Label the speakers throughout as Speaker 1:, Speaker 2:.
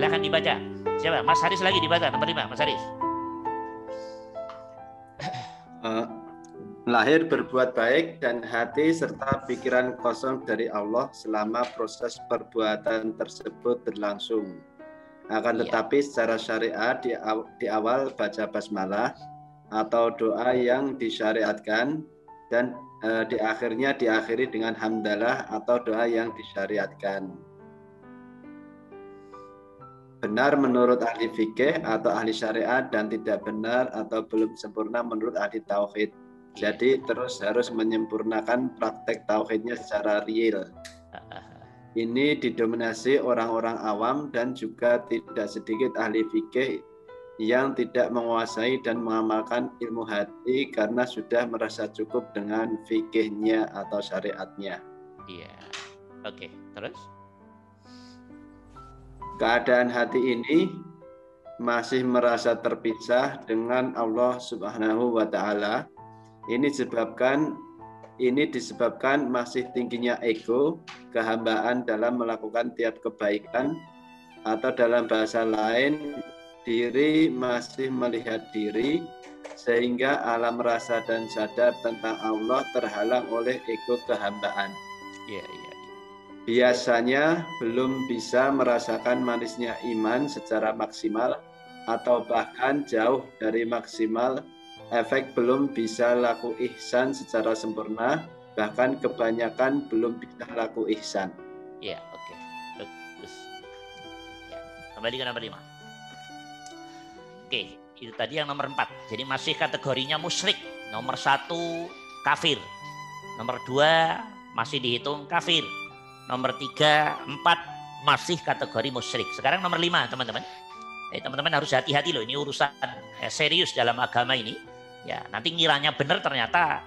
Speaker 1: Silahkan dibaca. Siapa? Mas Haris lagi dibaca nomor 5, Mas Haris.
Speaker 2: Lahir berbuat baik dan hati serta pikiran kosong dari Allah selama proses perbuatan tersebut berlangsung. Akan tetapi secara syariat di awal baca basmalah atau doa yang disyariatkan dan di akhirnya diakhiri dengan hamdalah atau doa yang disyariatkan. Benar menurut ahli fikih atau ahli syariat dan tidak benar atau belum sempurna menurut ahli tauhid. Jadi terus harus menyempurnakan praktek tauhidnya secara real. Ini didominasi orang-orang awam dan juga tidak sedikit ahli fikih yang tidak menguasai dan mengamalkan ilmu hati karena sudah merasa cukup dengan fikihnya atau syariatnya.
Speaker 1: Iya. Oke, terus?
Speaker 2: Keadaan hati ini masih merasa terpisah dengan Allah Subhanahu wa Ta'ala. Ini disebabkan masih tingginya ego, kehambaan dalam melakukan tiap kebaikan, atau dalam bahasa lain, diri masih melihat diri, sehingga alam rasa dan sadar tentang Allah terhalang oleh ego kehambaan.
Speaker 1: Iya.
Speaker 2: Biasanya belum bisa merasakan manisnya iman secara maksimal atau bahkan jauh dari maksimal. Efek belum bisa laku ihsan secara sempurna, bahkan kebanyakan belum bisa laku ihsan.
Speaker 1: Iya, oke. Terus. Ya, kembali ke nomor 5. Oke, itu tadi yang nomor 4. Jadi masih kategorinya musyrik. Nomor 1 kafir. Nomor 2 masih dihitung kafir. Nomor 3, 4 masih kategori musyrik. Sekarang nomor 5, teman-teman. Teman-teman harus hati-hati loh, ini urusan serius dalam agama ini. Ya, nanti ngiranya benar ternyata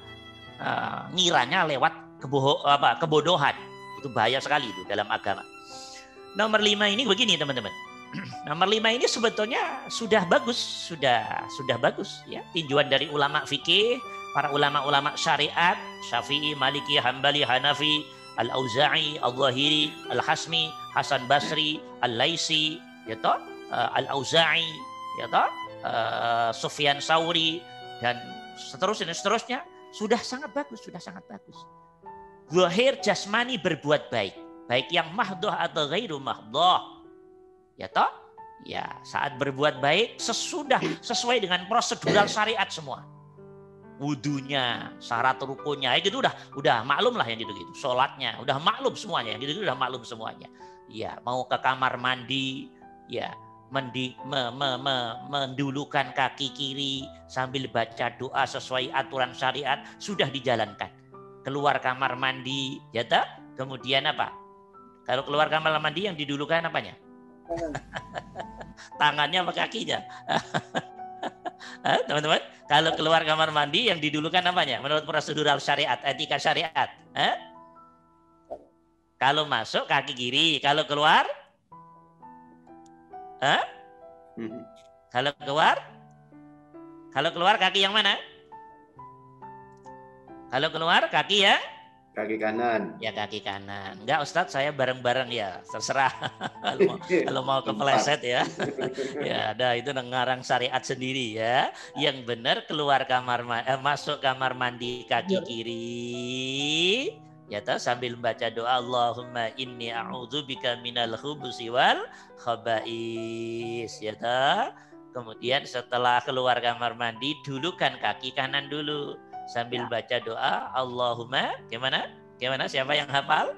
Speaker 1: ngiranya lewat kebodohan. Itu bahaya sekali itu dalam agama. Nomor 5 ini begini, teman-teman. Nomor 5 ini sebetulnya sudah bagus, sudah bagus ya. Tinjauan dari ulama fikih, para ulama-ulama syariat, Syafi'i, Maliki, Hambali, Hanafi, Al-Auza'i, Al-Zahiri, Al-Hasmi, Hasan Basri, Al-Laisi, ya toh, Al-Auza'i, ya toh, Sufyan Sauri dan seterusnya sudah sangat bagus. Zahir jasmani berbuat baik yang mahdoh atau ghairu mahdoh, ya toh, ya saat berbuat baik sesuai dengan prosedural syariat semua. Wudunya, syarat rukunnya, gitu udah maklum lah yang gitu-gitu. Sholatnya udah maklum semuanya, yang gitu-gitu udah maklum semuanya. Ya, mau ke kamar mandi, ya mendulukan kaki kiri sambil baca doa sesuai aturan syariat sudah dijalankan. Keluar kamar mandi, ya toh? Kemudian apa? Kalau keluar kamar mandi yang didulukan apanya? Tangannya apa kakinya? Teman-teman, kalau keluar kamar mandi yang didulukan apanya? Menurut prosedural syariat, etika syariat. Kalau masuk kaki kiri, kalau keluar? Kalau keluar kaki yang mana? Kalau keluar kaki ya?
Speaker 2: Kaki kanan.
Speaker 1: Ya kaki kanan. Enggak Ustadz, saya bareng-bareng ya. Terserah. kalau mau kepleset ya. Ya ada itu ngarang syariat sendiri ya. Yang benar keluar masuk kamar mandi kaki kiri. Ya toh, sambil membaca doa Allahumma inni a'udzubika minal khubusi wal khaba'is. Ya toh. Kemudian setelah keluar kamar mandi dulukan kaki kanan dulu. Sambil baca doa Allahumma gimana siapa yang hafal?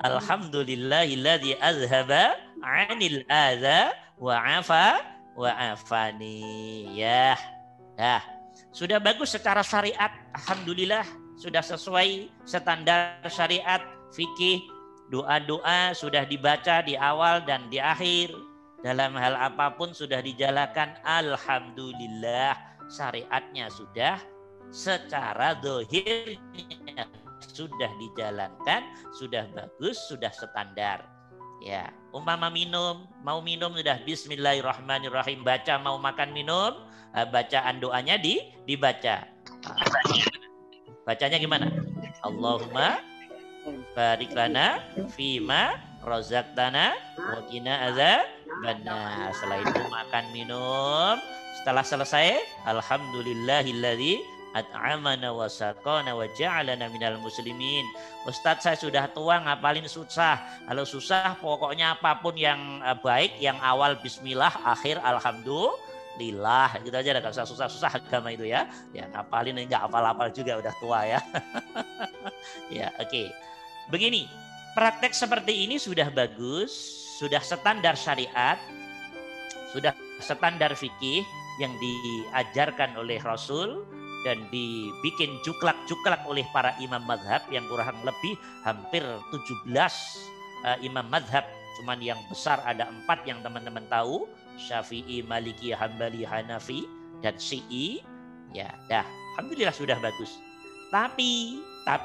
Speaker 1: Alhamdulillahilladzi azhaba 'anil adza wa 'afani. Ya. Nah, sudah bagus secara syariat, alhamdulillah sudah sesuai standar syariat fikih. Doa-doa sudah dibaca di awal dan di akhir. Dalam hal apapun sudah dijalankan, alhamdulillah. Syariatnya sudah secara zahirnya sudah dijalankan, sudah bagus, sudah standar. Ya, umpama mau minum sudah bismillahirrahmanirrahim, baca, mau makan minum, bacaan doanya dibaca. Bacanya gimana? Allahumma barik lana fima razaqtana wa qina adzabannar. Setelah itu makan minum. Setelah selesai, alhamdulillahilladzi at'amana wa saqana wa ja'alana minal muslimin. Ustadz, saya sudah tua ngapalin susah. Kalau susah pokoknya apapun yang baik, yang awal bismillah, akhir alhamdulillah. Gitu aja, enggak usah susah-susah agama itu ya. Ya ngapalin enggak hafal-hafal juga udah tua ya. Ya, oke. Begini, praktek seperti ini sudah bagus, sudah standar syariat, sudah standar fikih yang diajarkan oleh Rasul dan dibikin juklak-juklak oleh para imam madhab yang kurang lebih hampir 17 imam madhab. Cuman yang besar ada 4 yang teman-teman tahu. Syafi'i, Maliki, Hambali, Hanafi, dan Syi'i. Ya, dah. Alhamdulillah sudah bagus. Tapi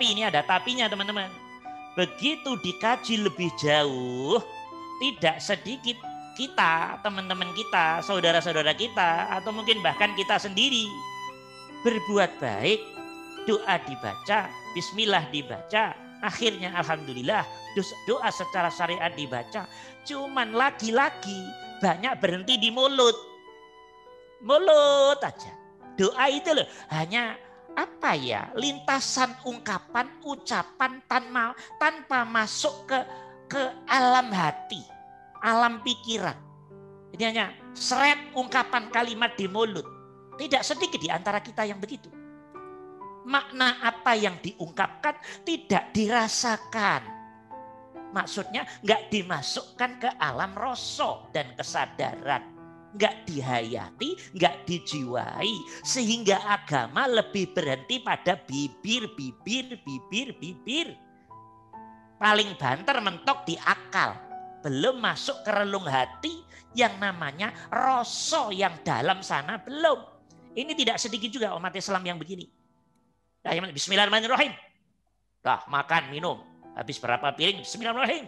Speaker 1: ini ada tapinya teman-teman. Begitu dikaji lebih jauh, tidak sedikit kita, teman-teman kita, saudara-saudara kita, atau mungkin bahkan kita sendiri berbuat baik, doa dibaca, bismillah dibaca, akhirnya alhamdulillah doa secara syariat dibaca. Cuman lagi-lagi banyak berhenti di mulut. Mulut aja. Doa itu loh hanya apa ya, lintasan ungkapan, ucapan tanpa masuk ke alam hati, alam pikiran. Jadi hanya seret ungkapan kalimat di mulut. Tidak sedikit di antara kita yang begitu. Makna apa yang diungkapkan tidak dirasakan. Maksudnya nggak dimasukkan ke alam rasa dan kesadaran. Nggak dihayati, nggak dijiwai. Sehingga agama lebih berhenti pada bibir. Paling banter mentok di akal. Belum masuk ke relung hati yang namanya rasa yang dalam sana belum. Ini tidak sedikit juga umat Islam yang begini. Bismillahirrahmanirrahim. Dah makan, minum. Habis berapa piring? Bismillahirrahmanirrahim.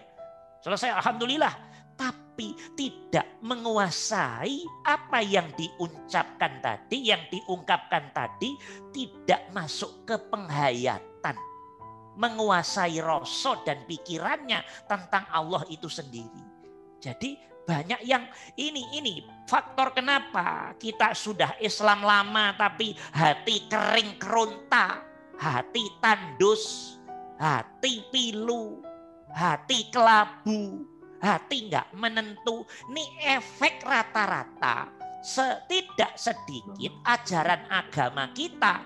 Speaker 1: Selesai, alhamdulillah. Tapi tidak menguasai apa yang diucapkan tadi, yang diungkapkan tadi. Tidak masuk ke penghayatan. Menguasai rasa dan pikirannya tentang Allah itu sendiri. Jadi banyak yang ini faktor kenapa kita sudah Islam lama tapi hati kering keronta, hati tandus, hati pilu, hati kelabu, hati nggak menentu. Ini efek rata-rata tidak sedikit ajaran agama kita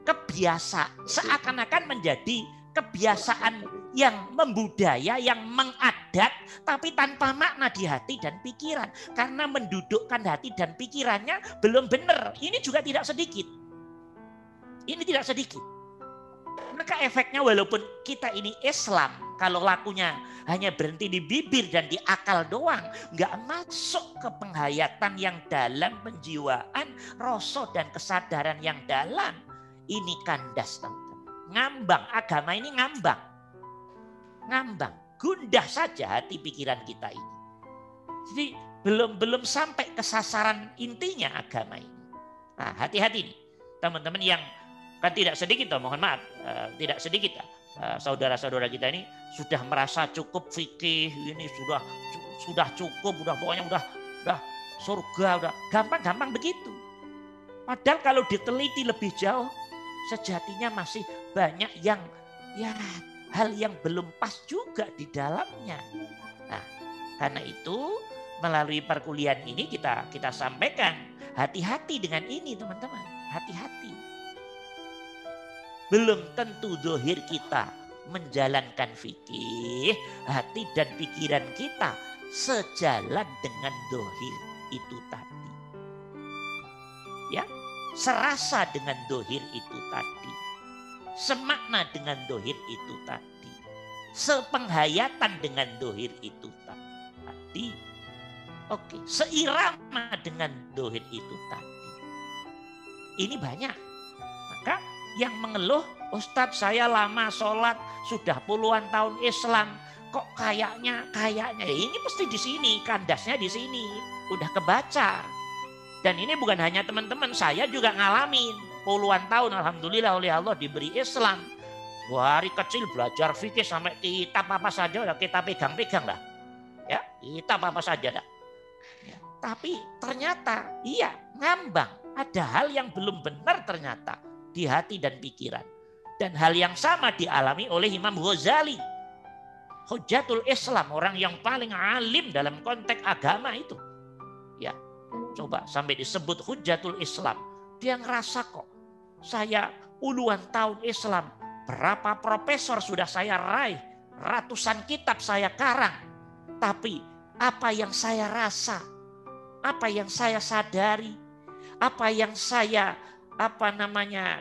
Speaker 1: kebiasaan seakan-akan menjadi kebiasaan yang membudaya, yang mengadat, tapi tanpa makna di hati dan pikiran. Karena mendudukkan hati dan pikirannya belum benar. Ini juga tidak sedikit. Ini tidak sedikit. Maka efeknya walaupun kita ini Islam, kalau lakunya hanya berhenti di bibir dan di akal doang, nggak masuk ke penghayatan yang dalam, penjiwaan, rasa dan kesadaran yang dalam. Ini kandas, teman-teman. Ngambang, agama ini ngambang. Ngambang, gundah saja hati pikiran kita ini. Jadi belum sampai ke sasaran intinya agama ini. Nah, hati-hati nih teman-teman yang kan tidak sedikit, mohon maaf, tidak sedikit saudara-saudara kita ini sudah merasa cukup fikih, ini sudah cukup, pokoknya udah surga, udah gampang begitu. Padahal kalau diteliti lebih jauh, sejatinya masih banyak yang hal yang belum pas juga di dalamnya. Nah, karena itu melalui perkuliahan ini kita sampaikan hati-hati dengan ini, teman-teman. Hati-hati. Belum tentu zahir kita menjalankan fikih, hati dan pikiran kita sejalan dengan zahir itu tadi. Ya, serasa dengan zahir itu tadi. Semakna dengan zahir itu tadi. Sepenghayatan dengan zahir itu tadi. Oke, seirama dengan zahir itu tadi. Ini banyak. Maka yang mengeluh, Ustadz saya lama sholat, sudah puluhan tahun Islam, kok kayaknya ini pasti di sini, kandasnya di sini, udah kebaca. Dan ini bukan hanya teman-teman, saya juga ngalamin puluhan tahun, alhamdulillah oleh Allah diberi Islam. Dari kecil belajar fikih sampai kitab apa saja kita pegang-pegang lah. Ya, kitab apa saja dah. Ya, tapi ternyata iya ngambang. Ada hal yang belum benar ternyata di hati dan pikiran. Dan hal yang sama dialami oleh Imam Ghazali. Hujjatul Islam, orang yang paling alim dalam konteks agama itu. Ya, coba sampai disebut Hujjatul Islam. Dia ngerasa kok, saya puluhan tahun Islam, berapa profesor sudah saya raih, ratusan kitab saya karang. Tapi apa yang saya rasa, apa yang saya sadari, apa yang saya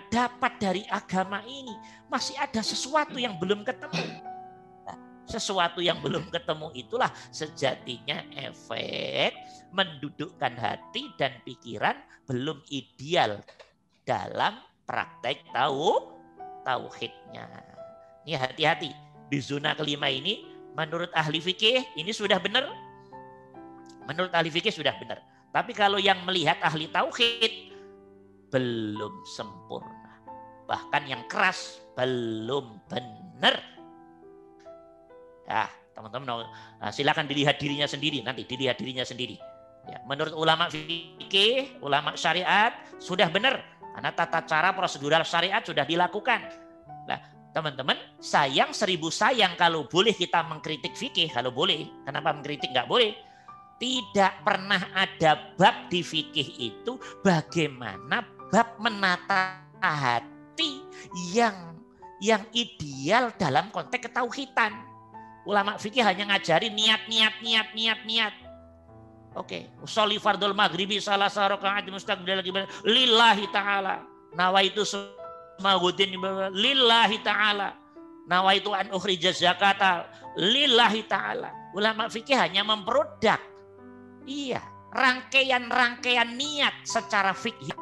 Speaker 1: dapat dari agama ini, masih ada sesuatu yang belum ketemu. Nah, sesuatu yang belum ketemu itulah sejatinya efek mendudukkan hati dan pikiran belum ideal dalam praktek tauhidnya. Ini hati-hati. Di zona kelima ini menurut ahli fikih ini sudah benar. Menurut ahli fikih sudah benar. Tapi kalau yang melihat ahli tauhid belum sempurna. Bahkan yang keras belum benar. Ya, teman-teman silakan dilihat dirinya sendiri, nanti dilihat dirinya sendiri. Ya, menurut ulama fikih, ulama syariat sudah benar. Karena tata cara prosedural syariat sudah dilakukan. Nah, teman-teman, sayang 1000 sayang kalau boleh kita mengkritik fikih. Kalau boleh, kenapa mengkritik nggak boleh? Tidak pernah ada bab di fikih itu bagaimana bab menata hati yang ideal dalam konteks ketauhidan. Ulama fikih hanya ngajari niat. Oke, sholli fardul maghribi salah rakaat mustaqbil lillahi ta'ala. Nawaitu semaghudin lillahi ta'ala. Nawaitu an ukhrija zakata lillahi ta'ala. Ulama fikih hanya memprodak. Iya, rangkaian niat secara fikih.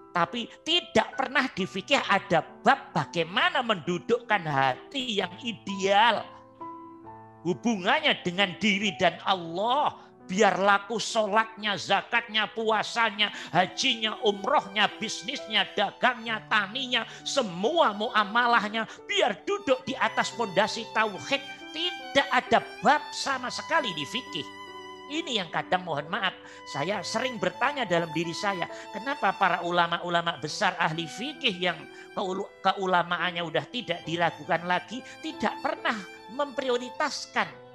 Speaker 1: Tapi tidak pernah di fikih ada bab bagaimana mendudukkan hati yang ideal. Hubungannya dengan diri dan Allah. Biar laku sholatnya, zakatnya, puasanya, hajinya, umrohnya, bisnisnya, dagangnya, taninya, semua muamalahnya. Biar duduk di atas fondasi tauhid. Tidak ada bab sama sekali di fikih. Ini yang kadang mohon maaf. Saya sering bertanya dalam diri saya. Kenapa para ulama-ulama besar ahli fikih yang keulamaannya udah tidak diragukan lagi. Tidak pernah memprioritaskan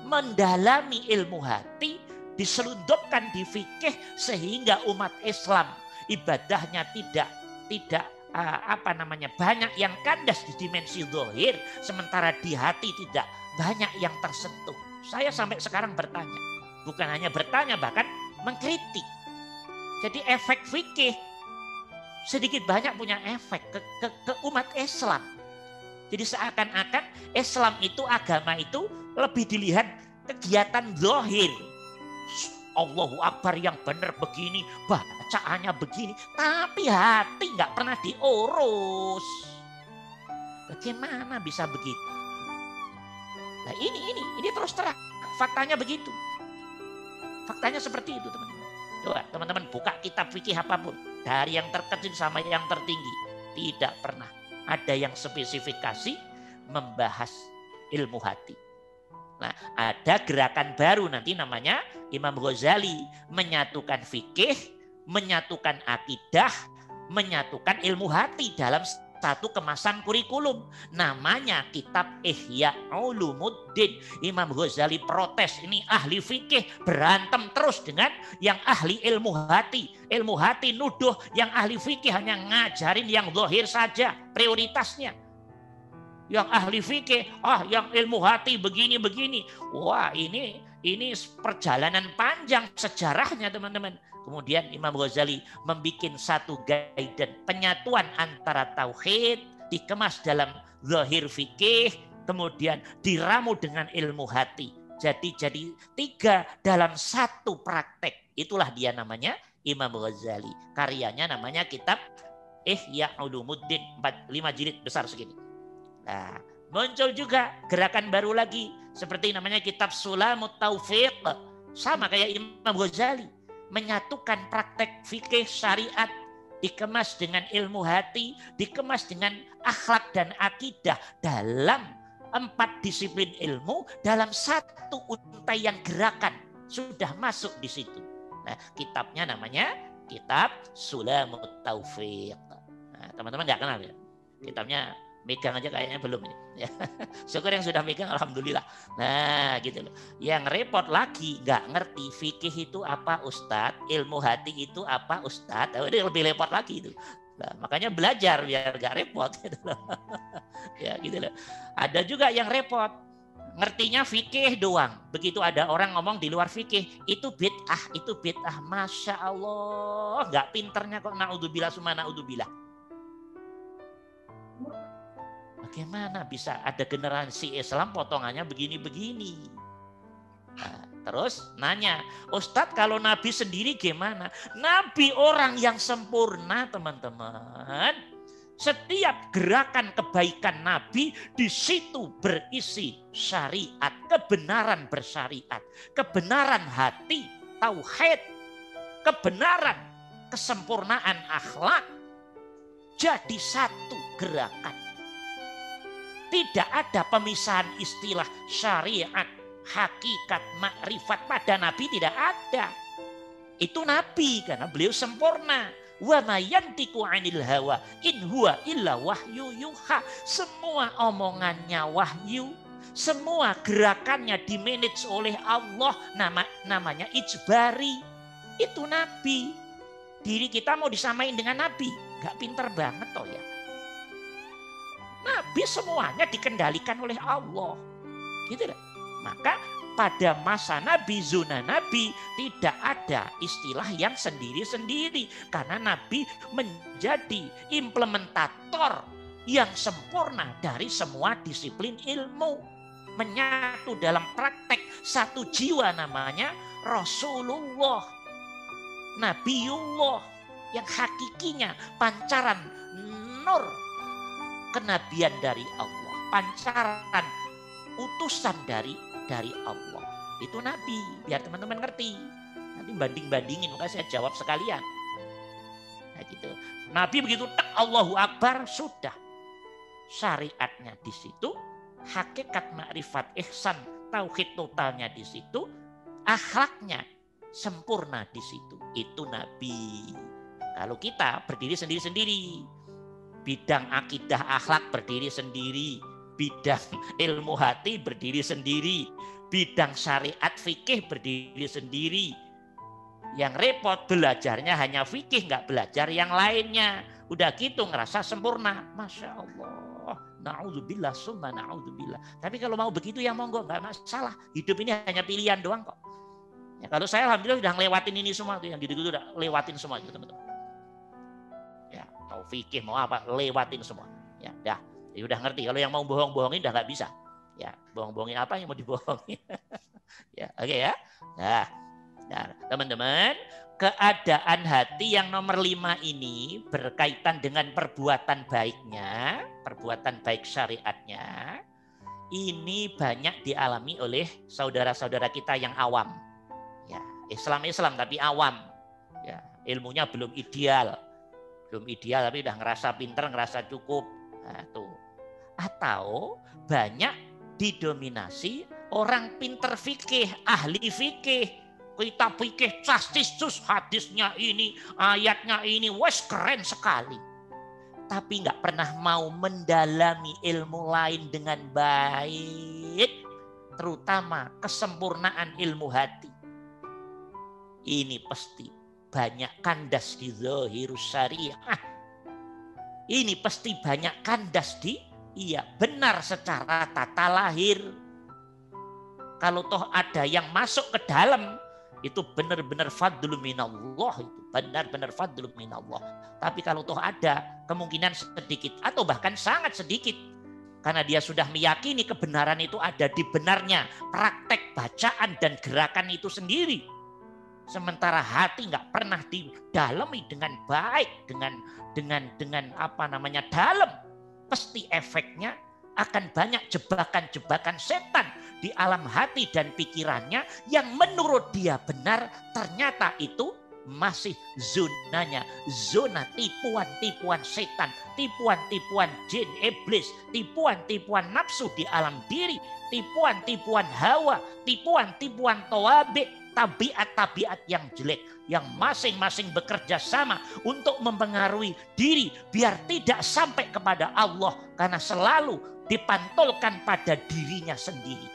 Speaker 1: mendalami ilmu hati, diselundupkan di fikih sehingga umat Islam ibadahnya tidak banyak yang kandas di dimensi zahir, sementara di hati tidak banyak yang tersentuh. Saya sampai sekarang bertanya, bukan hanya bertanya bahkan mengkritik. Jadi efek fikih sedikit banyak punya efek ke umat Islam. Jadi seakan-akan Islam itu, agama itu lebih dilihat kegiatan zahir. Allahu Akbar yang benar begini, bacaannya begini, tapi hati nggak pernah diurus. Bagaimana bisa begitu? Nah ini terus terang, faktanya begitu. Faktanya seperti itu teman-teman. Coba teman-teman buka kitab fikih apapun, dari yang terkecil sama yang tertinggi, tidak pernah ada yang spesifikasi membahas ilmu hati. Nah, ada gerakan baru nanti namanya Imam Ghazali, menyatukan fikih, menyatukan akidah, menyatukan ilmu hati dalam satu kemasan kurikulum. Namanya kitab Ihya Ulumuddin. Imam Ghazali protes, ini ahli fikih berantem terus dengan yang ahli ilmu hati. Ilmu hati nuduh yang ahli fikih hanya ngajarin yang zahir saja prioritasnya. Yang ahli fikih, yang ilmu hati begini-begini. Wah, ini perjalanan panjang sejarahnya teman-teman. Kemudian Imam Ghazali membuat satu guidance penyatuan antara tauhid dikemas dalam zahir fikih, kemudian diramu dengan ilmu hati. Jadi 3 dalam 1 praktek. Itulah dia namanya Imam Ghazali. Karyanya namanya kitab Ihya Ulumuddin, 5 jilid besar segini. Nah, muncul juga gerakan baru lagi seperti namanya kitab Sulamut Taufiq, sama kayak Imam Ghazali, menyatukan praktek fikih syariat dikemas dengan ilmu hati, dikemas dengan akhlak dan akidah dalam 4 disiplin ilmu dalam satu untaian gerakan sudah masuk di situ. Nah, kitabnya namanya Kitab Sulamut Taufiq. Nah, teman-teman nggak kenal ya? Kitabnya megang aja kayaknya belum ini. Ya. Syukur yang sudah megang, alhamdulillah. Nah, gitu loh. Yang repot lagi nggak ngerti fikih itu apa Ustadz, ilmu hati itu apa Ustadz. Ini lebih repot lagi itu. Nah, makanya belajar biar nggak repot. Gitu loh. Ya, gitu loh. Ada juga yang repot. Ngertinya fikih doang. Begitu ada orang ngomong di luar fikih, itu bid'ah. Masya Allah. Nggak pinternya kok, na'udzubillah summa na'udzubillah. Bagaimana bisa ada generasi Islam potongannya begini-begini? Nah, terus nanya, Ustadz kalau Nabi sendiri gimana? Nabi orang yang sempurna teman-teman. Setiap gerakan kebaikan Nabi di situ berisi syariat, kebenaran bersyariat, kebenaran hati, tauhid, kebenaran, kesempurnaan akhlak. Jadi satu gerakan. Tidak ada pemisahan istilah syariat, hakikat, makrifat pada Nabi tidak ada. Itu Nabi karena beliau sempurna. Wa ma yantiqu 'anil hawa in huwa illa wahyu yuha. Semua omongannya wahyu, semua gerakannya dimanage oleh Allah, namanya ijbari. Itu Nabi. Diri kita mau disamain dengan Nabi, enggak pinter banget toh ya. Nabi semuanya dikendalikan oleh Allah. Gitu loh. Maka pada masa Nabi, zona Nabi tidak ada istilah yang sendiri-sendiri. Karena Nabi menjadi implementator yang sempurna dari semua disiplin ilmu. Menyatu dalam praktek satu jiwa namanya Rasulullah. Nabiullah yang hakikinya pancaran nur kenabian dari Allah, pancaran utusan dari Allah. Itu Nabi, biar teman-teman ngerti. Nanti banding-bandingin, maka saya jawab sekalian. Nah, gitu. Nabi begitu tak Allahu Akbar sudah. Syariatnya di situ, hakikat makrifat ihsan, tauhid totalnya di situ, akhlaknya sempurna di situ. Itu Nabi. Kalau kita berdiri sendiri-sendiri. Bidang akidah akhlak berdiri sendiri, bidang ilmu hati berdiri sendiri, bidang syariat fikih berdiri sendiri. Yang repot belajarnya hanya fikih, nggak belajar yang lainnya. Udah gitu ngerasa sempurna, masya Allah. Na'udzubillah summa na'udzubillah. Tapi kalau mau begitu ya monggo, nggak masalah. Hidup ini hanya pilihan doang kok. Ya, kalau saya alhamdulillah udah ngelewatin ini semua, yang gitu-gitu udah lewatin semua gitu teman-teman. Mau fikih mau apa lewatin semua ya udah ngerti. Kalau yang mau bohong-bohongin udah nggak bisa ya. Bohong-bohongin apa yang mau dibohongin. Ya oke ya. Nah teman-teman, keadaan hati yang nomor 5 ini berkaitan dengan perbuatan baiknya, perbuatan baik syariatnya. Ini banyak dialami oleh saudara-saudara kita yang awam ya. Islam tapi awam ya, ilmunya belum ideal tapi udah ngerasa pinter, ngerasa cukup. Nah, tuh. Atau banyak didominasi orang pinter fikih, ahli fikih. Kita fikih castis, hadisnya ini, ayatnya ini, wes keren sekali. Tapi nggak pernah mau mendalami ilmu lain dengan baik, terutama kesempurnaan ilmu hati. Ini pasti banyak kandas di zahirus syariah. Ini pasti banyak kandas di benar secara tata lahir. Kalau toh ada yang masuk ke dalam, itu benar-benar fadlun minallah, itu benar-benar fadlun minallah. Tapi kalau toh ada kemungkinan sedikit atau bahkan sangat sedikit, karena dia sudah meyakini kebenaran itu ada di benarnya praktek bacaan dan gerakan itu sendiri. Sementara hati nggak pernah didalami dengan baik, dengan apa namanya dalam, pasti efeknya akan banyak jebakan-jebakan setan di alam hati dan pikirannya yang menurut dia benar, ternyata itu masih zonanya, zona tipuan-tipuan setan, tipuan-tipuan jin, iblis, tipuan-tipuan nafsu di alam diri, tipuan-tipuan hawa, tipuan-tipuan tawabi, tabiat-tabiat yang jelek, yang masing-masing bekerja sama untuk mempengaruhi diri biar tidak sampai kepada Allah karena selalu dipantulkan pada dirinya sendiri.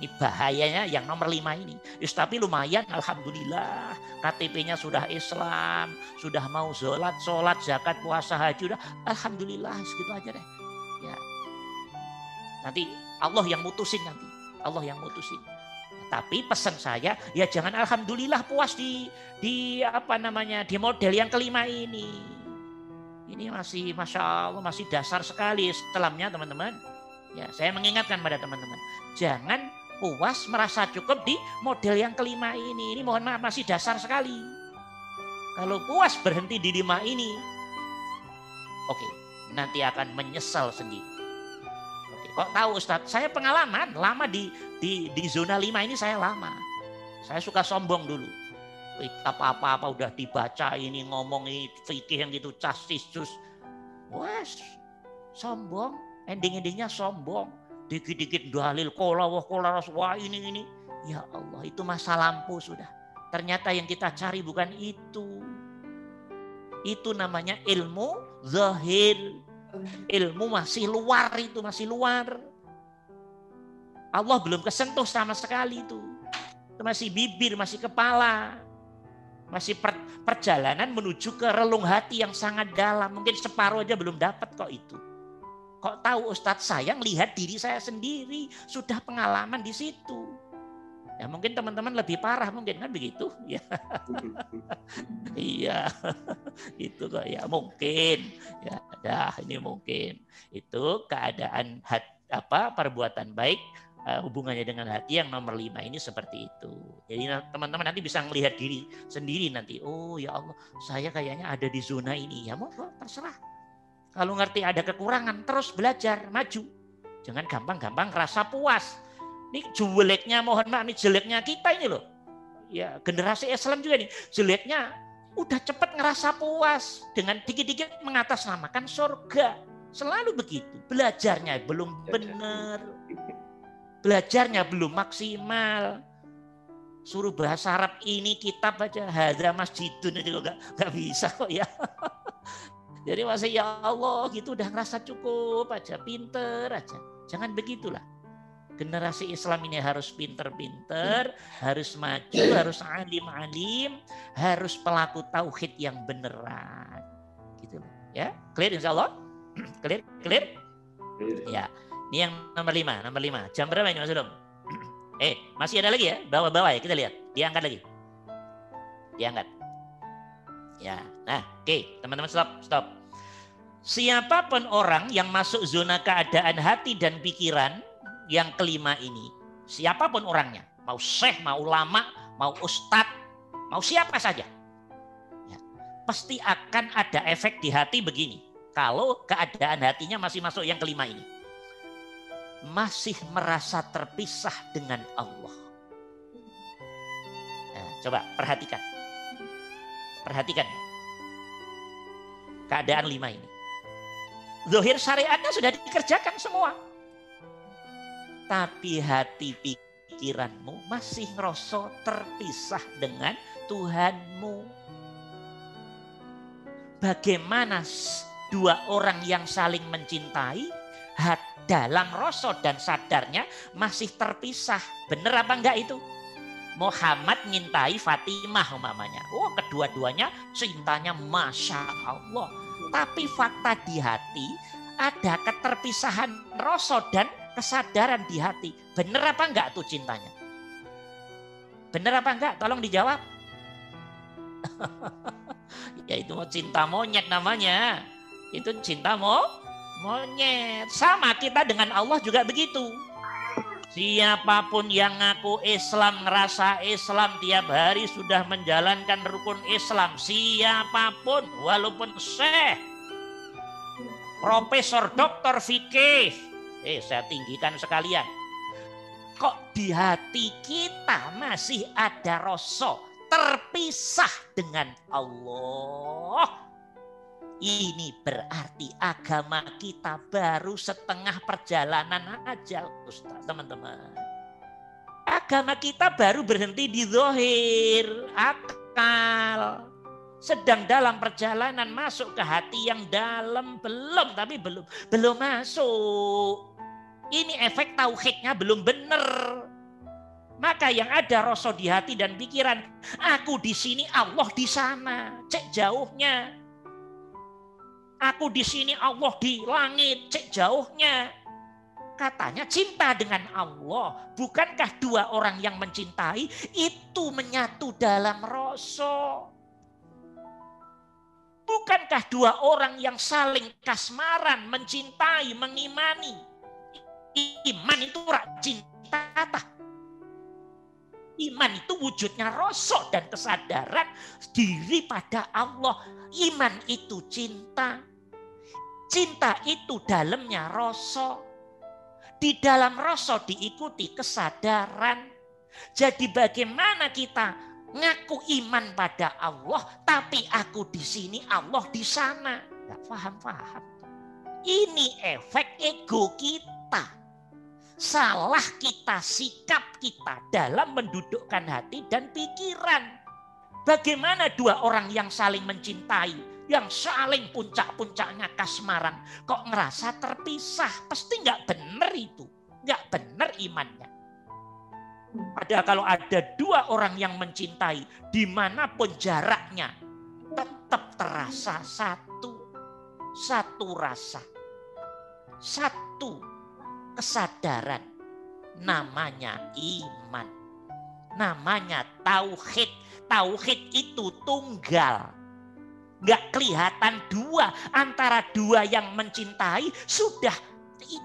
Speaker 1: Ini bahayanya yang nomor 5 ini. Tapi lumayan, alhamdulillah. KTP-nya sudah Islam, sudah mau sholat, zakat, puasa, haji, udah alhamdulillah segitu aja deh. Ya. Nanti Allah yang mutusin nanti. Allah yang mutusin. Tapi pesan saya, ya jangan alhamdulillah puas di model yang kelima ini. Ini masih masya Allah, masih dasar sekali Islamnya teman-teman. Ya, saya mengingatkan pada teman-teman, jangan puas merasa cukup di model yang kelima ini. Ini mohon maaf masih dasar sekali. Kalau puas berhenti di 5 ini, oke, nanti akan menyesal sendiri. Oke, kok tahu Ustadz? Saya pengalaman lama di zona 5 ini, saya lama. Saya suka sombong dulu. Apa-apa udah dibaca ini, ngomong ini, fikih yang gitu, castisus. Wes, sombong, ending-endingnya sombong. Dikit-dikit dalil, wah ini. Ya Allah, itu masa lampu sudah. Ternyata yang kita cari bukan itu. Itu namanya ilmu zahir. Ilmu masih luar itu, masih luar. Allah belum kesentuh sama sekali itu. Itu masih bibir, masih kepala. Masih perjalanan menuju ke relung hati yang sangat dalam. Mungkin separuh aja belum dapat kok itu. Kok tahu Ustadz, saya lihat diri saya sendiri. Sudah pengalaman di situ. Ya mungkin teman-teman lebih parah mungkin kan begitu. Ya. Iya. Itu kok ya mungkin. Ya, ini mungkin. Itu keadaan perbuatan baik hubungannya dengan hati yang nomor 5 ini seperti itu. Jadi teman-teman nanti bisa melihat diri sendiri nanti. Oh ya Allah, saya kayaknya ada di zona ini. Ya mau terserah. Kalau ngerti ada kekurangan, terus belajar, maju. Jangan gampang-gampang rasa puas. Ini jeleknya, mohon maaf, ini jeleknya kita ini loh. Ya, generasi Islam juga nih. Jeleknya udah cepat ngerasa puas. Dengan dikit-dikit mengatasnamakan surga. Selalu begitu. Belajarnya belum benar. Belajarnya belum maksimal. Suruh bahasa Arab ini kitab aja. Hadza masjidun itu gak bisa kok ya. Jadi masih ya Allah gitu udah ngerasa cukup aja, pinter aja. Jangan begitulah. Generasi Islam ini harus pinter-pinter, harus maju, harus alim-alim, harus pelaku tauhid yang beneran. Gitu loh. Ya, clear insya Allah? Clear? Ya, ini yang nomor 5. Jam berapa ini Mas Ulum? Masih ada lagi ya? Bawah-bawah ya, kita lihat. Diangkat lagi. Diangkat. Ya, nah, oke, teman-teman stop. Siapapun orang yang masuk zona keadaan hati dan pikiran yang kelima ini, siapapun orangnya, mau syekh, mau ulama, mau ustadz, mau siapa saja, ya, pasti akan ada efek di hati begini. Kalau keadaan hatinya masih masuk yang kelima ini, masih merasa terpisah dengan Allah. Nah, coba perhatikan keadaan 5 ini. Zahir syariatnya sudah dikerjakan semua. Tapi hati pikiranmu masih ngerasa terpisah dengan Tuhanmu. Bagaimana 2 orang yang saling mencintai dalam rasa dan sadarnya masih terpisah. Benar apa enggak itu? Muhammad ngintai Fatimah umpamanya. Oh, kedua-duanya cintanya Masya Allah. Tapi fakta di hati ada keterpisahan rasa dan kesadaran di hati. Benar apa enggak tuh cintanya? Benar apa enggak? Tolong dijawab. Ya itu cinta monyet namanya. Itu cinta monyet. Sama kita dengan Allah juga begitu. Siapapun yang ngaku Islam, ngerasa Islam tiap hari sudah menjalankan rukun Islam. Siapapun, walaupun syekh, profesor, doktor fikih. Saya tinggikan sekalian. Kok di hati kita masih ada rasa terpisah dengan Allah. Ini berarti agama kita baru setengah perjalanan aja, Ustaz, teman-teman. Agama kita baru berhenti di zahir, akal. Sedang dalam perjalanan masuk ke hati yang dalam tapi belum masuk. Ini efek tauhidnya belum benar. Maka yang ada rasa di hati dan pikiran, aku di sini, Allah di sana. Cek jauhnya. Aku di sini, Allah di langit, cek jauhnya. Katanya cinta dengan Allah. Bukankah dua orang yang mencintai itu menyatu dalam rasa? Bukankah dua orang yang saling kasmaran, mencintai, mengimani? Iman itu cinta. Iman itu wujudnya rasa dan kesadaran diri pada Allah. Iman itu cinta. Cinta itu dalamnya rasa. Di dalam rasa diikuti kesadaran. Jadi bagaimana kita ngaku iman pada Allah, tapi aku di sini, Allah di sana. Nggak paham. Ini efek ego kita. Salah kita, sikap kita dalam mendudukkan hati dan pikiran. Bagaimana dua orang yang saling mencintai, yang saling puncak-puncaknya kasmaran, kok ngerasa terpisah? Pasti nggak benar itu, nggak benar imannya. Padahal kalau ada dua orang yang mencintai, dimanapun jaraknya, tetap terasa satu rasa, satu kesadaran. Namanya iman, namanya tauhid. Tauhid itu tunggal. Nggak kelihatan dua. Antara dua yang mencintai sudah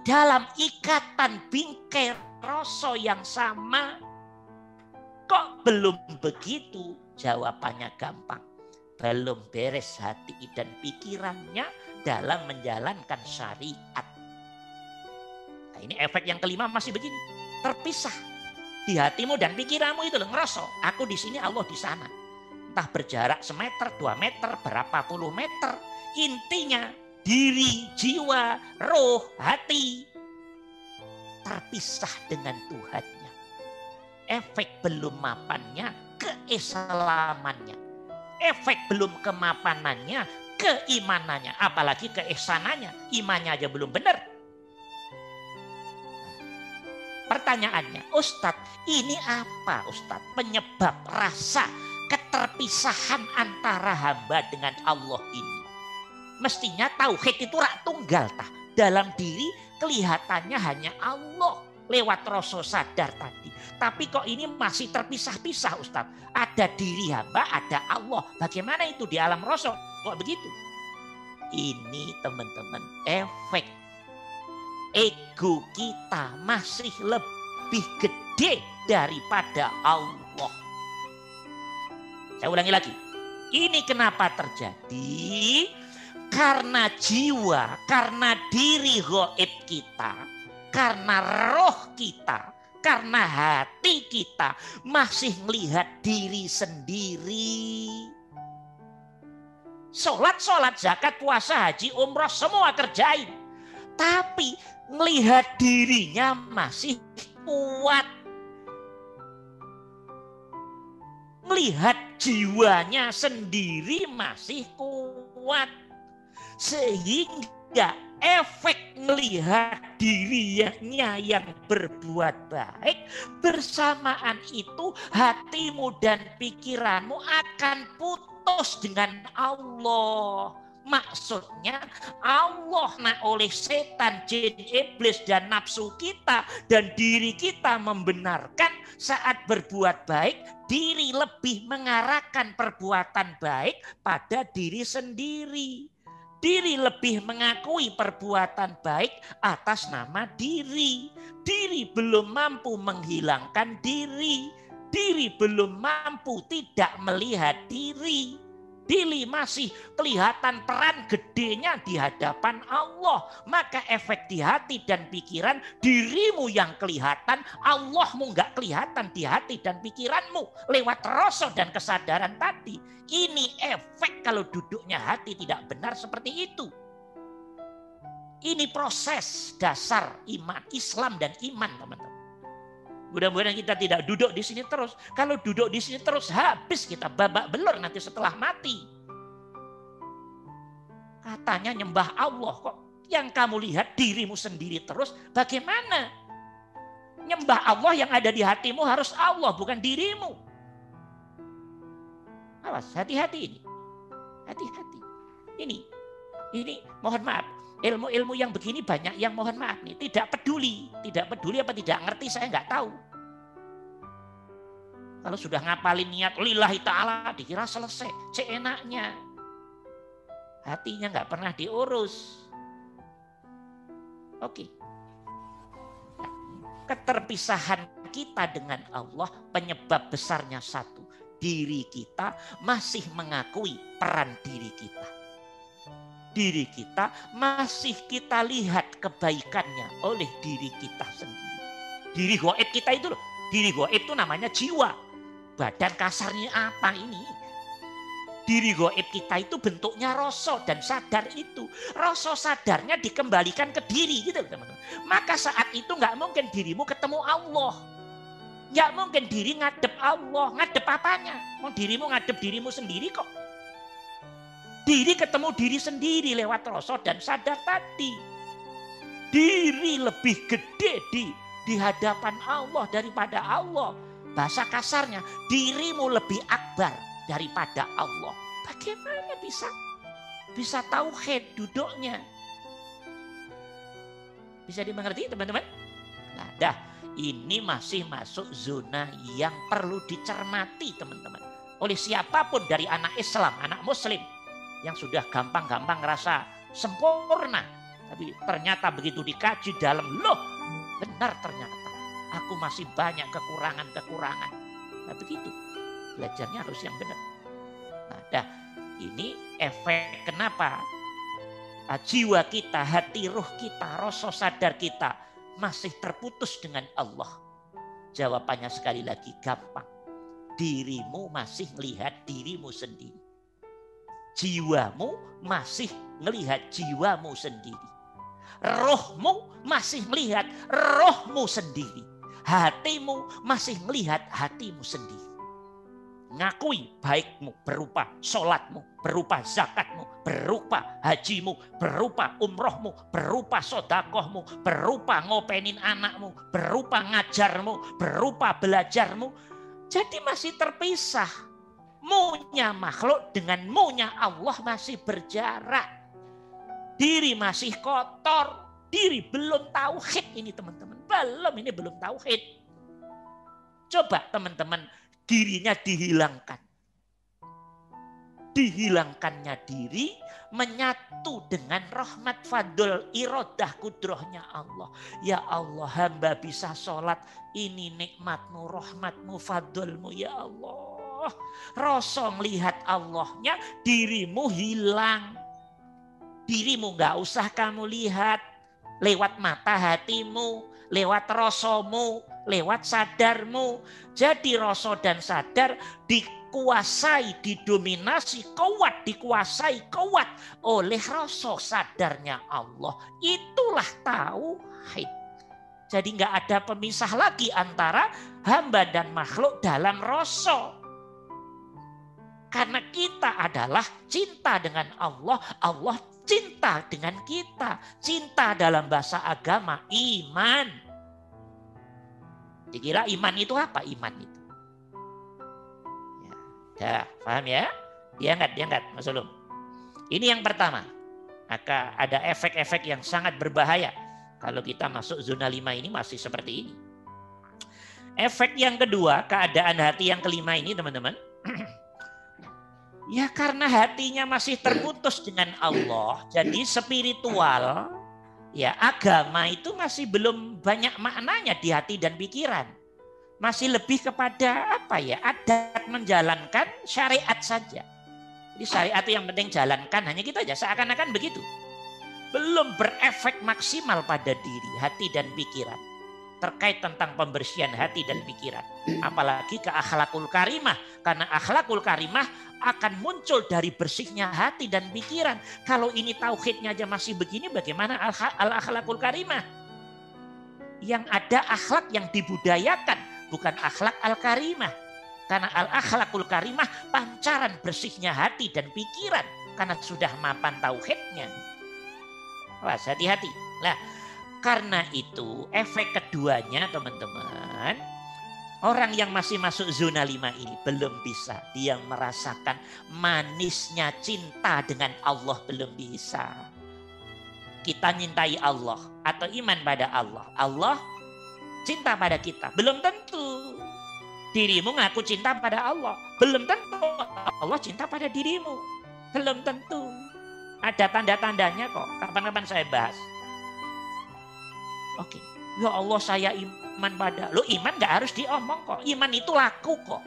Speaker 1: dalam ikatan bingkai rasa yang sama. Kok belum begitu? Jawabannya gampang. Belum beres hati dan pikirannya dalam menjalankan syariat. Nah, ini efek yang kelima masih begini. Terpisah. Di hatimu dan pikiranmu itu loh, ngerasa aku di sini, Allah di sana. Entah berjarak semeter, 2 meter, berapa puluh meter. Intinya diri, jiwa, roh, hati terpisah dengan Tuhannya. Efek belum mapannya, keislamannya. Efek belum kemapanannya, keimanannya. Apalagi keihsanannya. Imannya aja belum benar. Pertanyaannya, Ustadz, ini apa Ustadz penyebab rasa keterpisahan antara hamba dengan Allah ini? Mestinya tauhid itu rak tunggal tah. Dalam diri kelihatannya hanya Allah lewat rasa sadar tadi. Tapi kok ini masih terpisah-pisah Ustadz. Ada diri hamba, ada Allah. Bagaimana itu di alam rasa? Kok begitu? Ini teman-teman efek ego kita masih lebih gede daripada Allah. Saya ulangi lagi. Ini kenapa terjadi? Karena jiwa, karena diri gaib kita, karena roh kita, karena hati kita masih melihat diri sendiri. Sholat, zakat, puasa, haji, umroh semua kerjain. Tapi melihat dirinya masih kuat. Melihat jiwanya sendiri masih kuat. Sehingga efek melihat dirinya yang berbuat baik, bersamaan itu hatimu dan pikiranmu akan putus dengan Allah. Maksudnya Allah oleh setan, jin, iblis dan nafsu kita dan diri kita membenarkan saat berbuat baik, diri lebih mengarahkan perbuatan baik pada diri sendiri. Diri lebih mengakui perbuatan baik atas nama diri. Diri belum mampu menghilangkan diri. Diri belum mampu tidak melihat diri. dili masih kelihatan peran gedenya di hadapan Allah. Maka efek di hati dan pikiran, dirimu yang kelihatan, Allahmu nggak kelihatan di hati dan pikiranmu lewat rasa dan kesadaran tadi. Ini efek kalau duduknya hati tidak benar seperti itu. Ini proses dasar iman, Islam dan iman, teman-teman. Mudah-mudahan kita tidak duduk di sini terus. Kalau duduk di sini terus, habis kita babak belur nanti setelah mati. Katanya nyembah Allah, kok yang kamu lihat dirimu sendiri terus, bagaimana? Nyembah Allah yang ada di hatimu harus Allah, bukan dirimu. Awas, hati-hati ini. Hati-hati. Ini mohon maaf. Ilmu-ilmu yang begini banyak yang mohon maaf nih. Tidak peduli apa tidak ngerti saya nggak tahu. Kalau sudah ngapalin niat lillahi ta'ala dikira selesai. Seenaknya. Hatinya nggak pernah diurus. Oke. Keterpisahan kita dengan Allah penyebab besarnya satu. Diri kita masih mengakui peran diri kita. Diri kita masih kita lihat kebaikannya oleh diri kita sendiri. Diri gaib kita itu loh. Diri gaib itu namanya jiwa. Badan kasarnya apa ini? Diri gaib kita itu bentuknya rasa dan sadar itu. Rasa sadarnya dikembalikan ke diri gitu loh, teman-teman. Maka saat itu nggak mungkin dirimu ketemu Allah. Nggak mungkin diri ngadep Allah. Ngadep apanya? Mau dirimu ngadep dirimu sendiri kok. Diri ketemu diri sendiri lewat rasa dan sadar tadi. Diri lebih gede di hadapan Allah daripada Allah. Bahasa kasarnya, dirimu lebih akbar daripada Allah. Bagaimana bisa tauhid duduknya? Bisa dimengerti teman-teman? Nah, ini masih masuk zona yang perlu dicermati teman-teman. Oleh siapapun dari anak Islam, anak Muslim. Yang sudah gampang-gampang ngerasa sempurna. Tapi ternyata begitu dikaji dalam, loh benar ternyata. Aku masih banyak kekurangan-kekurangan. Nah begitu, belajarnya harus yang benar. Nah ini efek kenapa jiwa kita, hati ruh kita, rasa sadar kita masih terputus dengan Allah. Jawabannya sekali lagi gampang. Dirimu masih melihat dirimu sendiri. Jiwamu masih melihat jiwamu sendiri. Rohmu masih melihat rohmu sendiri. Hatimu masih melihat hatimu sendiri. Ngakui baikmu berupa sholatmu, berupa zakatmu, berupa hajimu, berupa umrohmu, berupa sodakohmu, berupa ngopenin anakmu, berupa ngajarmu, berupa belajarmu. Jadi masih terpisah. Munya makhluk dengan munya Allah masih berjarak. Diri masih kotor. Diri belum tauhid ini teman-teman. Ini belum tauhid. Coba teman-teman dirinya dihilangkan. Dihilangkannya diri menyatu dengan rahmat fadl irodah kudrohnya Allah. Ya Allah, hamba bisa sholat. Ini nikmatmu, rahmatmu, fadlmu ya Allah. Rasa melihat Allahnya, dirimu hilang. Dirimu gak usah kamu lihat. Lewat mata hatimu, lewat rasamu, lewat sadarmu. Jadi rasa dan sadar dikuasai, didominasi, dikuasai kuat oleh rasa sadarnya Allah. Itulah tauhid. Jadi gak ada pemisah lagi antara hamba dan makhluk dalam rasa. Karena kita adalah cinta dengan Allah, Allah cinta dengan kita. Cinta dalam bahasa agama, iman. Dikira iman itu apa? Iman itu. Ya, paham ya? Diangkat, Mas Ulum. Ini yang pertama. Maka ada efek-efek yang sangat berbahaya. Kalau kita masuk zona 5 ini masih seperti ini. Efek yang kedua, keadaan hati yang kelima ini teman-teman. Ya karena hatinya masih terputus dengan Allah. Jadi spiritual, ya agama itu masih belum banyak maknanya di hati dan pikiran. Masih lebih kepada apa ya? Adat menjalankan syariat saja. Jadi syariat itu yang penting jalankan, hanya gitu aja, seakan-akan begitu. Belum berefek maksimal pada diri, hati dan pikiran. Terkait tentang pembersihan hati dan pikiran. Apalagi ke akhlakul karimah. Karena akhlakul karimah akan muncul dari bersihnya hati dan pikiran. Kalau ini tauhidnya aja masih begini, bagaimana al-akhlakul karimah? Yang ada akhlak yang dibudayakan, bukan akhlak al-karimah. Karena al-akhlakul karimah pancaran bersihnya hati dan pikiran. Karena sudah mapan tauhidnya. Wah, hati-hati. Nah, karena itu efek keduanya teman-teman. Orang yang masih masuk zona 5 ini belum bisa. Dia merasakan manisnya cinta dengan Allah, belum bisa. Kita nyintai Allah atau iman pada Allah. Allah cinta pada kita. Belum tentu. Dirimu ngaku cinta pada Allah. Belum tentu Allah cinta pada dirimu. Belum tentu. Ada tanda-tandanya kok. Kapan-kapan saya bahas. Oke. Ya Allah saya iman pada. Lo iman gak harus diomong kok. Iman itu laku kok.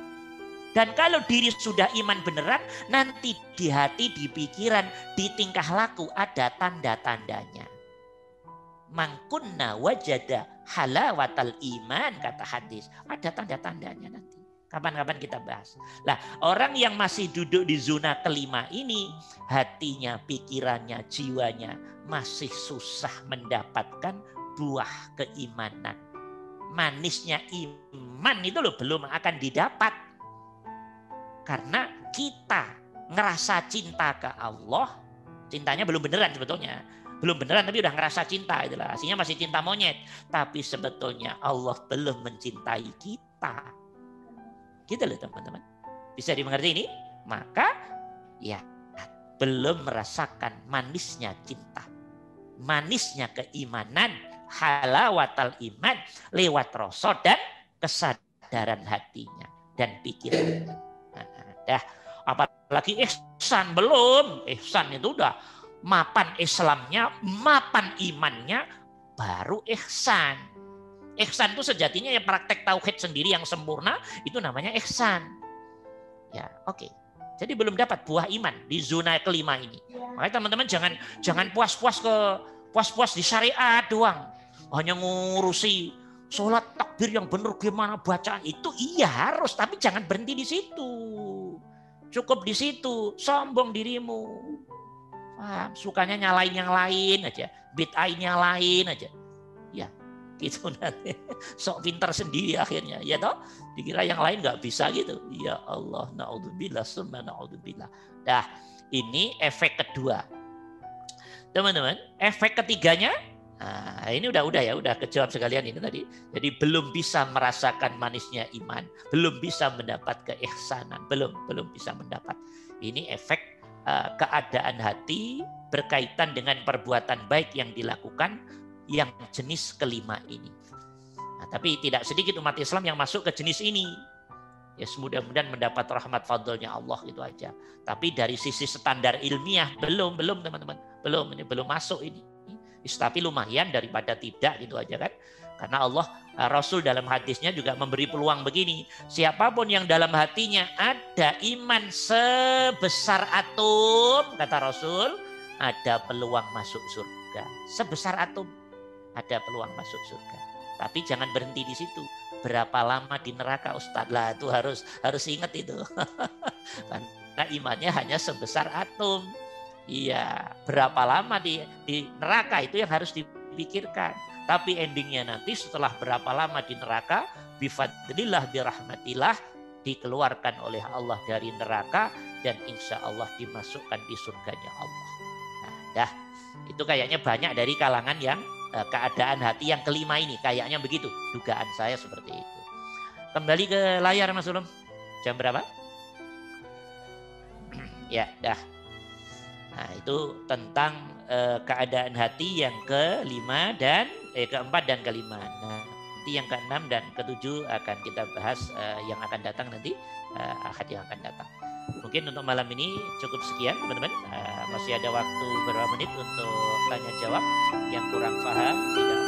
Speaker 1: Dan kalau diri sudah iman beneran. Nanti di hati, di pikiran, di tingkah laku ada tanda-tandanya. Mangkunna wajada halawatal iman, kata hadis. Ada tanda-tandanya nanti. Kapan-kapan kita bahas. Lah, orang yang masih duduk di zona kelima ini, hatinya, pikirannya, jiwanya masih susah mendapatkan buah keimanan. Manisnya iman itu loh belum akan didapat. Karena kita ngerasa cinta ke Allah, cintanya belum beneran sebetulnya. Belum beneran tapi udah ngerasa cinta. Itulah. Aslinya masih cinta monyet. Tapi sebetulnya Allah belum mencintai kita. Gitu loh teman-teman. Bisa dimengerti ini? Maka ya belum merasakan manisnya cinta. Manisnya keimanan. Halawatal iman. Lewat rasa dan kesadaran hatinya. Dan pikirannya. Nah, apalagi ihsan belum. Ihsan itu udah mapan Islamnya, mapan imannya, baru ihsan. Ihsan itu sejatinya ya praktek tauhid sendiri yang sempurna, itu namanya ihsan. Ya, oke. Jadi belum dapat buah iman di zona kelima ini. Makanya teman-teman jangan puas-puas di syariat doang. Hanya ngurusi sholat takbir yang benar gimana bacaan itu iya harus, tapi jangan berhenti di situ. Cukup di situ, sombong dirimu. Sukanya nyalain yang lain aja, bid'ain yang lain aja, ya gitu nanti sok pintar sendiri akhirnya, ya toh dikira yang lain nggak bisa gitu, ya Allah, naudzubillah, summa naudzubillah. Dah, ini efek kedua, teman-teman. Efek ketiganya, nah, ini udah kejawab sekalian ini tadi. Jadi belum bisa merasakan manisnya iman, belum bisa mendapat keihsanan, belum bisa mendapat. Ini efek keadaan hati berkaitan dengan perbuatan baik yang dilakukan yang jenis kelima ini. Nah, tapi tidak sedikit umat Islam yang masuk ke jenis ini. Ya mudah-mudahan mendapat rahmat fadlnya Allah itu aja. Tapi dari sisi standar ilmiah belum teman-teman. Belum masuk ini. Tapi lumayan daripada tidak gitu aja kan. Karena Allah, Rasul dalam hadisnya juga memberi peluang begini. Siapapun yang dalam hatinya ada iman sebesar atom, kata Rasul, ada peluang masuk surga. Sebesar atom, ada peluang masuk surga. Tapi jangan berhenti di situ. Berapa lama di neraka Ustadz? Lah itu harus ingat itu. Karena imannya hanya sebesar atom. Iya, berapa lama di neraka itu yang harus dipikirkan. Tapi endingnya nanti setelah berapa lama di neraka, bifadlillah birahmatillah, dikeluarkan oleh Allah dari neraka dan insya Allah dimasukkan di surganya Allah. Nah, dah itu kayaknya banyak dari kalangan yang keadaan hati yang kelima ini kayaknya begitu. Dugaan saya seperti itu. Kembali ke layar Mas Ulum. Jam berapa? Ya, dah. Nah, itu tentang keadaan hati yang kelima dan keempat dan kelima. Nah, nanti yang keenam dan ketujuh akan kita bahas yang akan datang nanti, ahad yang akan datang. Mungkin untuk malam ini cukup sekian teman-teman. Masih ada waktu beberapa menit untuk tanya jawab yang kurang paham. Tidak.